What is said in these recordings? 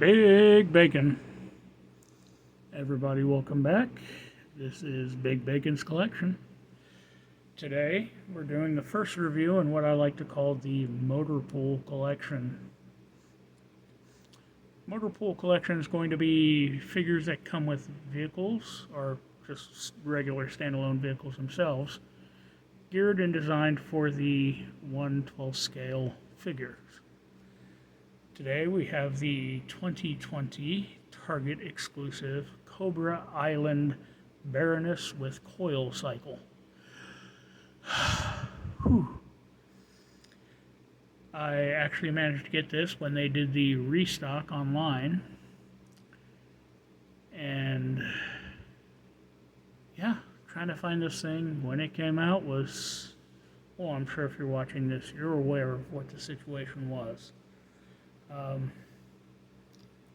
Big Bacon. Everybody, welcome back. This is Big Bacon's collection. Today, we're doing the first review in what I like to call the Motor Pool collection. Motor Pool collection is going to be figures that come with vehicles, or just regular standalone vehicles themselves, geared and designed for the 1/12 scale figures. Today we have the 2020 Target exclusive Cobra Island Baroness with coil cycle. I actually managed to get this when they did the restock online. And yeah, trying to find this thing when it came out was, well, I'm sure if you're watching this, you're aware of what the situation was.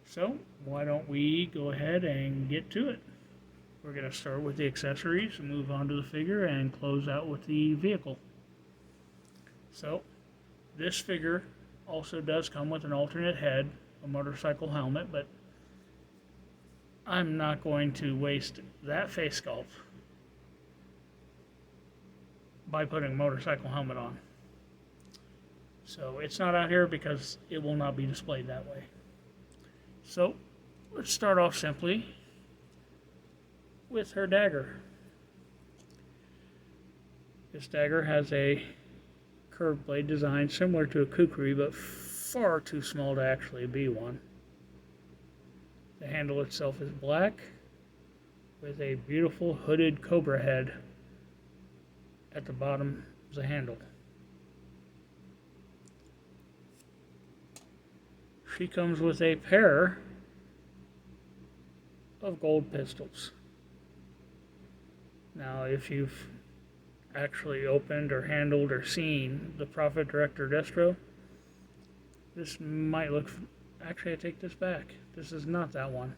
So why don't we go ahead and get to it? We're going to start with the accessories and move on to the figure and close out with the vehicle. So this figure also does come with an alternate head, a motorcycle helmet, but I'm not going to waste that face sculpt by putting a motorcycle helmet on. So it's not out here because it will not be displayed that way. So let's start off simply with her dagger. This dagger has a curved blade design similar to a kukri, but far too small to actually be one. The handle itself is black with a beautiful hooded cobra head at the bottom of the handle. She comes with a pair of gold pistols. Now, if you've actually opened or handled or seen the Prophet Director Destro, this might look... Actually, I take this back. This is not that one.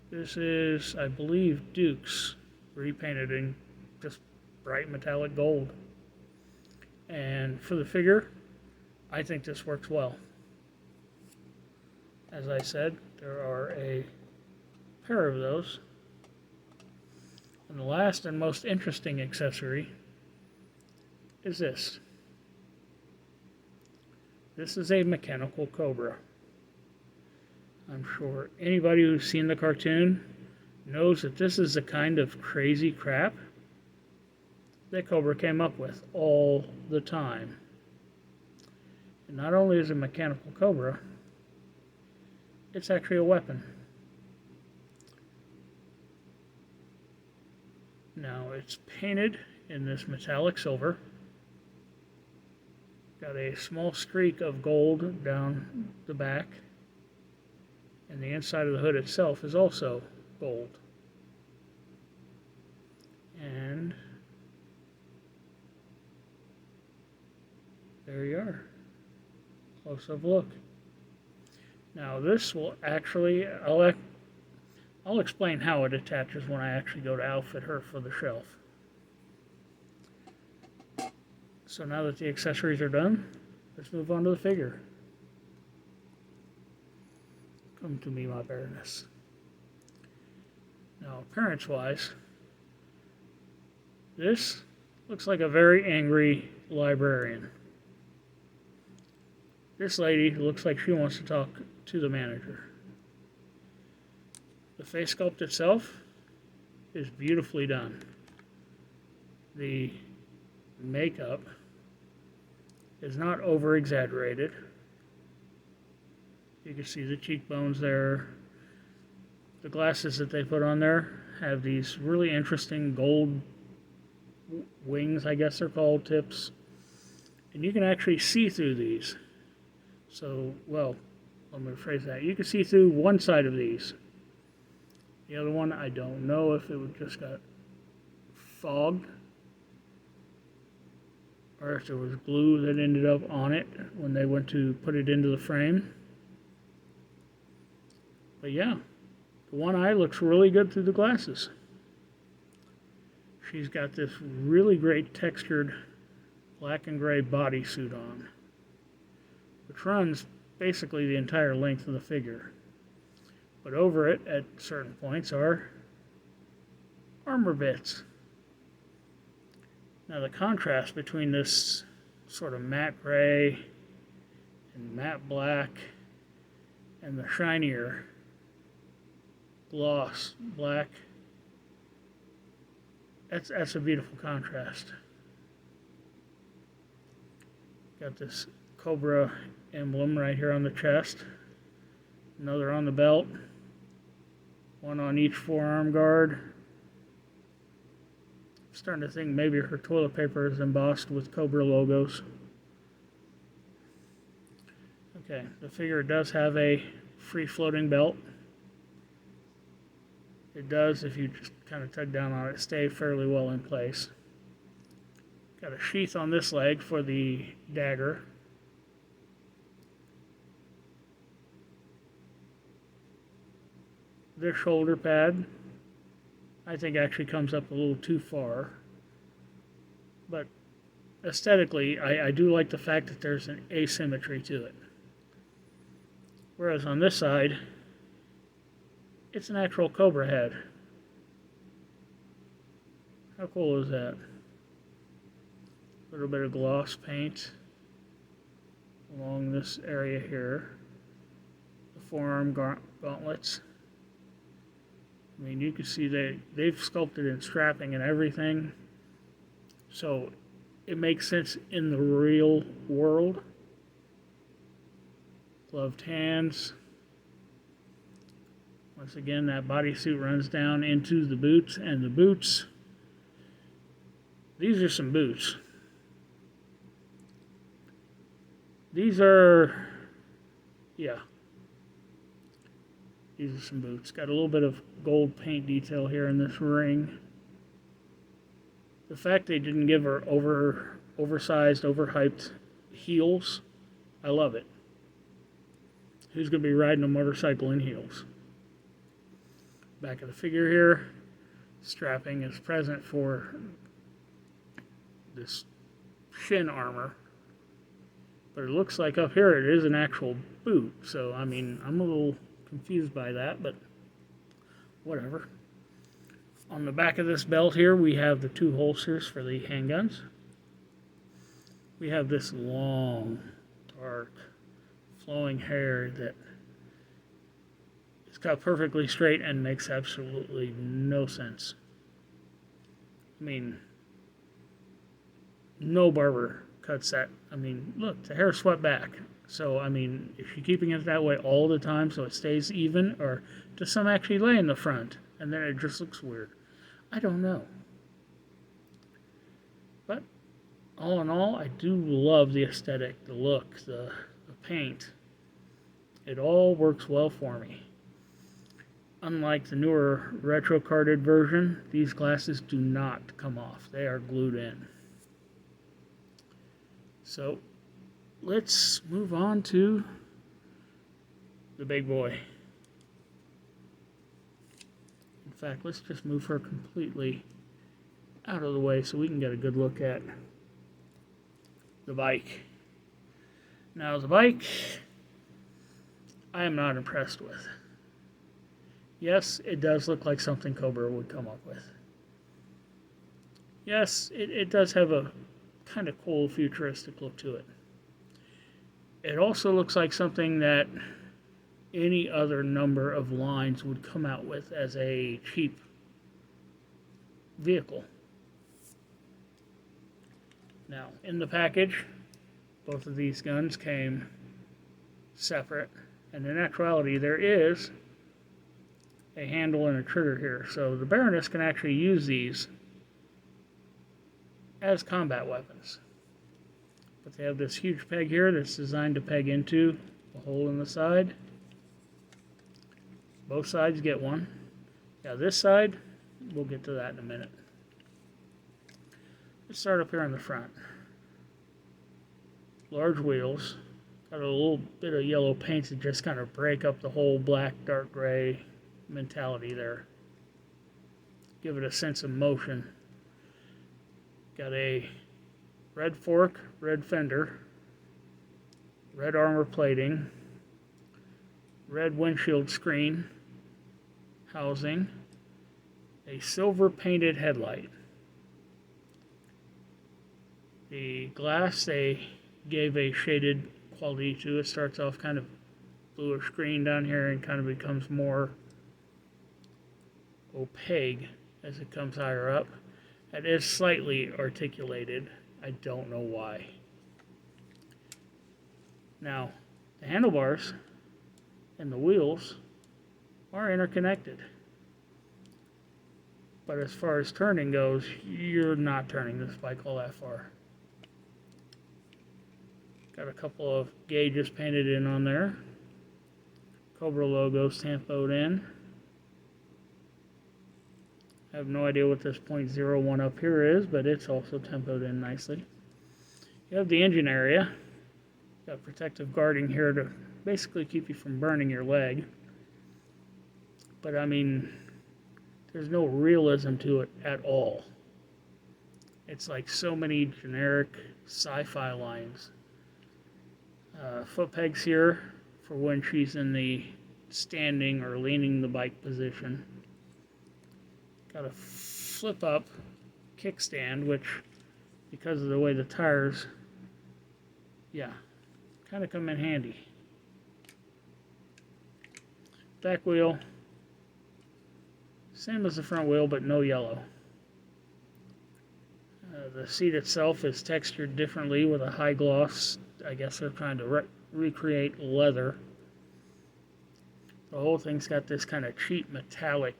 This is, I believe, Duke's, repainted in just bright metallic gold. And for the figure, I think this works well. As I said, there are a pair of those. And the last and most interesting accessory is this. This is a mechanical cobra. I'm sure anybody who's seen the cartoon knows that this is the kind of crazy crap that Cobra came up with all the time. And not only is it a mechanical cobra, it's actually a weapon. Now it's painted in this metallic silver. Got a small streak of gold down the back. And the inside of the hood itself is also gold. And there you are. Close-up look. Now this will actually, I'll explain how it attaches when I actually go to outfit her for the shelf. So now that the accessories are done, let's move on to the figure. Come to me, my Baroness. Now, appearance-wise, this looks like a very angry librarian. This lady looks like she wants to talk to the manager. The face sculpt itself is beautifully done. The makeup is not over-exaggerated. You can see the cheekbones there. The glasses that they put on there have these really interesting gold wings, I guess they're called, tips. And you can actually see through these. So, well, let me rephrase that. You can see through one side of these. The other one, I don't know if it just got fogged or if there was glue that ended up on it when they went to put it into the frame. But yeah, the one eye looks really good through the glasses. She's got this really great textured black and gray bodysuit on, which runs basically the entire length of the figure. But over it, at certain points, are armor bits. Now the contrast between this sort of matte gray and matte black and the shinier gloss black, that's a beautiful contrast. Got this Cobra emblem right here on the chest, another on the belt, one on each forearm guard. I'm starting to think maybe her toilet paper is embossed with Cobra logos. Okay, the figure does have a free-floating belt. It does, if you just kind of tug down on it, stay fairly well in place. Got a sheath on this leg for the dagger. This shoulder pad, I think, actually comes up a little too far. But aesthetically, I do like the fact that there's an asymmetry to it. Whereas on this side, it's an actual Cobra head. How cool is that? A little bit of gloss paint along this area here. The forearm gauntlets. I mean, you can see they've sculpted in strapping and everything. So it makes sense in the real world. Gloved hands. Once again, that bodysuit runs down into the boots, and the boots, these are some boots. These are, yeah, these are some boots. Got a little bit of gold paint detail here in this ring. The fact they didn't give her oversized, overhyped heels, I love it. Who's going to be riding a motorcycle in heels? Back of the figure here, strapping is present for this shin armor. But it looks like up here it is an actual boot. So, I mean, I'm a little confused by that, but whatever. On the back of this belt here, we have the two holsters for the handguns. We have this long, dark, flowing hair that is cut perfectly straight and makes absolutely no sense. I mean, no barber cuts that. I mean, look, the hair swept back. So, I mean, is she keeping it that way all the time so it stays even? Or does some actually lay in the front and then it just looks weird? I don't know. But all in all, I do love the aesthetic, the look, the paint. It all works well for me. Unlike the newer retro-carded version, these glasses do not come off. They are glued in. So, let's move on to the big boy. In fact, let's just move her completely out of the way so we can get a good look at the bike. Now, the bike, I am not impressed with. Yes, it does look like something Cobra would come up with. Yes, it does have a kind of cool futuristic look to it. It also looks like something that any other number of lines would come out with as a cheap vehicle. Now, in the package, both of these guns came separate, and in actuality there is a handle and a trigger here, so the Baroness can actually use these as combat weapons. But they have this huge peg here that's designed to peg into a hole in the side. Both sides get one. Now this side, we'll get to that in a minute. Let's start up here on the front. Large wheels. Got a little bit of yellow paint to just kind of break up the whole black, dark gray mentality there. Give it a sense of motion. Got a red fork, red fender, red armor plating, red windshield screen housing, a silver painted headlight. The glass they gave a shaded quality to. It starts off kind of bluish green down here and kind of becomes more opaque as it comes higher up. It is slightly articulated. I don't know why. Now, the handlebars and the wheels are interconnected. But as far as turning goes, you're not turning this bike all that far. Got a couple of gauges painted in on there. Cobra logo tampoed in. I have no idea what this .01 up here is, but it's also tempoed in nicely. You have the engine area. Got protective guarding here to basically keep you from burning your leg. But I mean, there's no realism to it at all. It's like so many generic sci-fi lines. Foot pegs here for when she's in the standing or leaning the bike position. Got a flip up kickstand, which, because of the way the tires, yeah, kind of come in handy. Back wheel, same as the front wheel, but no yellow. The seat itself is textured differently with a high gloss. I guess they're trying to recreate leather. The whole thing's got this kind of cheap metallic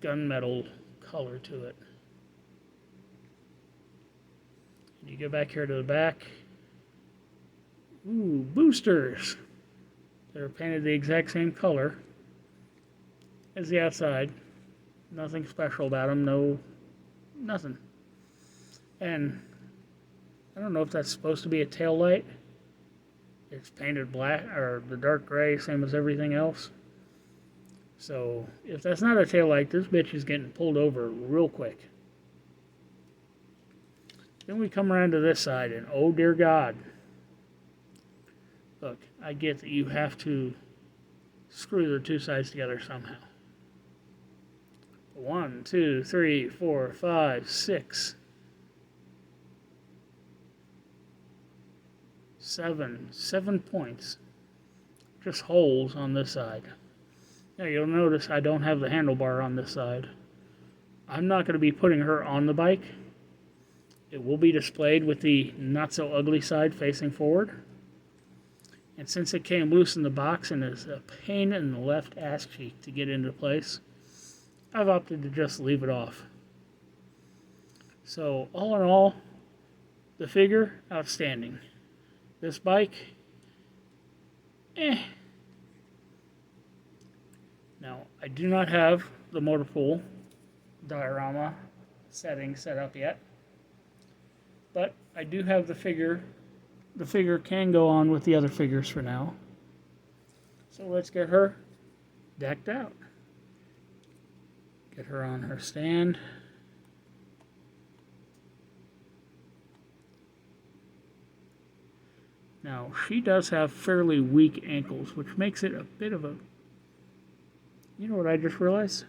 gunmetal color to it. You go back here to the back. Ooh, boosters. They're painted the exact same color as the outside. Nothing special about them. No, nothing. And I don't know if that's supposed to be a tail light. It's painted black or the dark gray, same as everything else. So if that's not a tail light, this bitch is getting pulled over real quick. Then we come around to this side, and oh dear God. Look, I get that you have to screw the two sides together somehow. 1, 2, 3, 4, 5, 6, 7 points. Just holes on this side. Now you'll notice I don't have the handlebar on this side. I'm not going to be putting her on the bike. It will be displayed with the not so ugly side facing forward. And since it came loose in the box and is a pain in the left ass cheek to get into place, I've opted to just leave it off. So all in all, the figure, outstanding. This bike, Now, I do not have the motor pool diorama setting set up yet, but I do have the figure. The figure can go on with the other figures for now. So let's get her decked out. Get her on her stand. Now, she does have fairly weak ankles, which makes it a bit of a... You know what I just realized?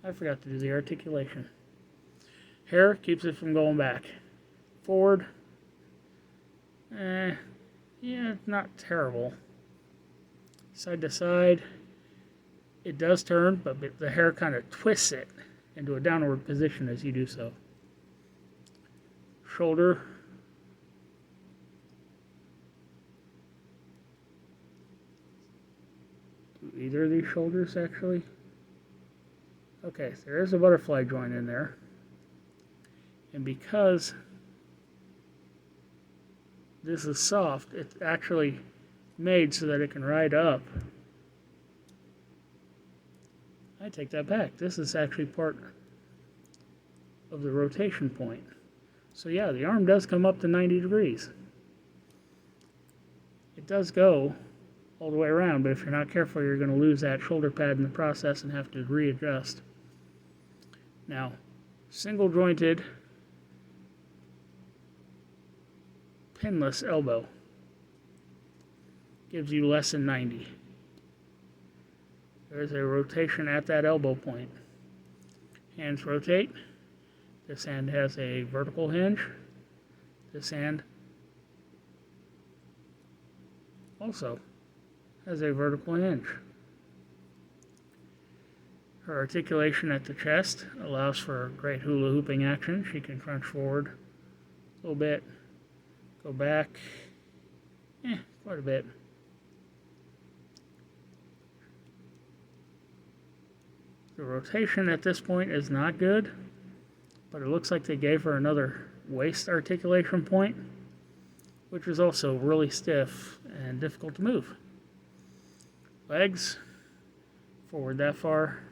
I forgot to do the articulation. Hair keeps it from going back. Forward, yeah, it's not terrible. Side to side, it does turn, but the hair kind of twists it into a downward position as you do so. Shoulder. Do either of these shoulders actually? Okay, so there is a butterfly joint in there. And because this is soft, it's actually made so that it can ride up. I take that back. This is actually part of the rotation point. So yeah, the arm does come up to 90 degrees. It does go all the way around, but if you're not careful, you're going to lose that shoulder pad in the process and have to readjust. Now, single jointed pinless elbow gives you less than 90. There's a rotation at that elbow point. Hands rotate. This hand has a vertical hinge. This hand also has a vertical hinge. Her articulation at the chest allows for great hula hooping action. She can crunch forward a little bit, go back, quite a bit. The rotation at this point is not good, but it looks like they gave her another waist articulation point, which is also really stiff and difficult to move. Legs, forward that far,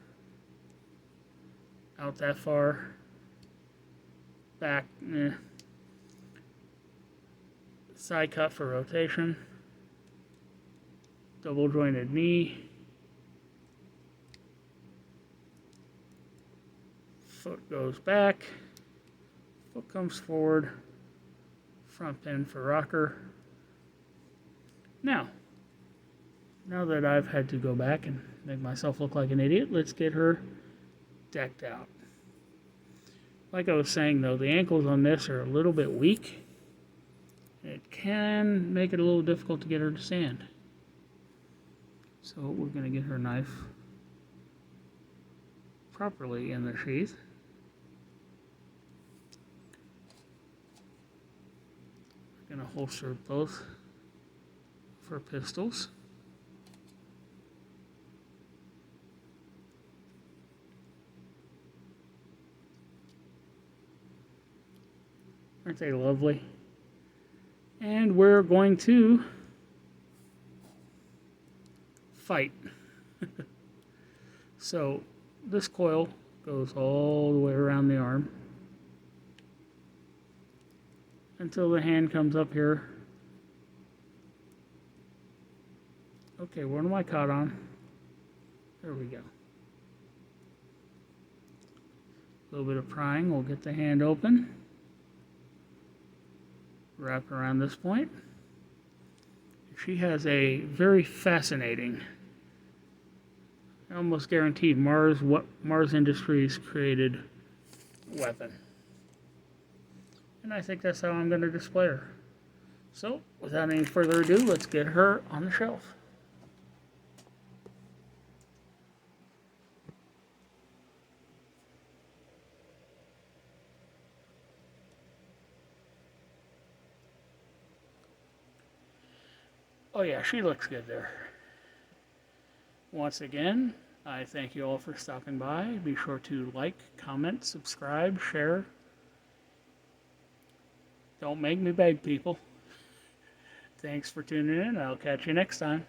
out that far, back, side cut for rotation, double jointed knee, foot goes back, foot comes forward, front pin for rocker. Now that I've had to go back and make myself look like an idiot, let's get her decked out. Like I was saying though, the ankles on this are a little bit weak. It can make it a little difficult to get her to stand. So we're going to get her knife properly in the sheath. We're going to holster both of her pistols. Aren't they lovely? And we're going to fight. So this coil goes all the way around the arm until the hand comes up here. Okay, what am I caught on? There we go. A little bit of prying will get the hand open. Wrap around this point. She has a very fascinating, almost guaranteed Mars Industries created weapon. And I think that's how I'm going to display her. So, without any further ado, let's get her on the shelf. Oh yeah, she looks good there. Once again, I thank you all for stopping by. Be sure to like, comment, subscribe, share. Don't make me beg, people. Thanks for tuning in. I'll catch you next time.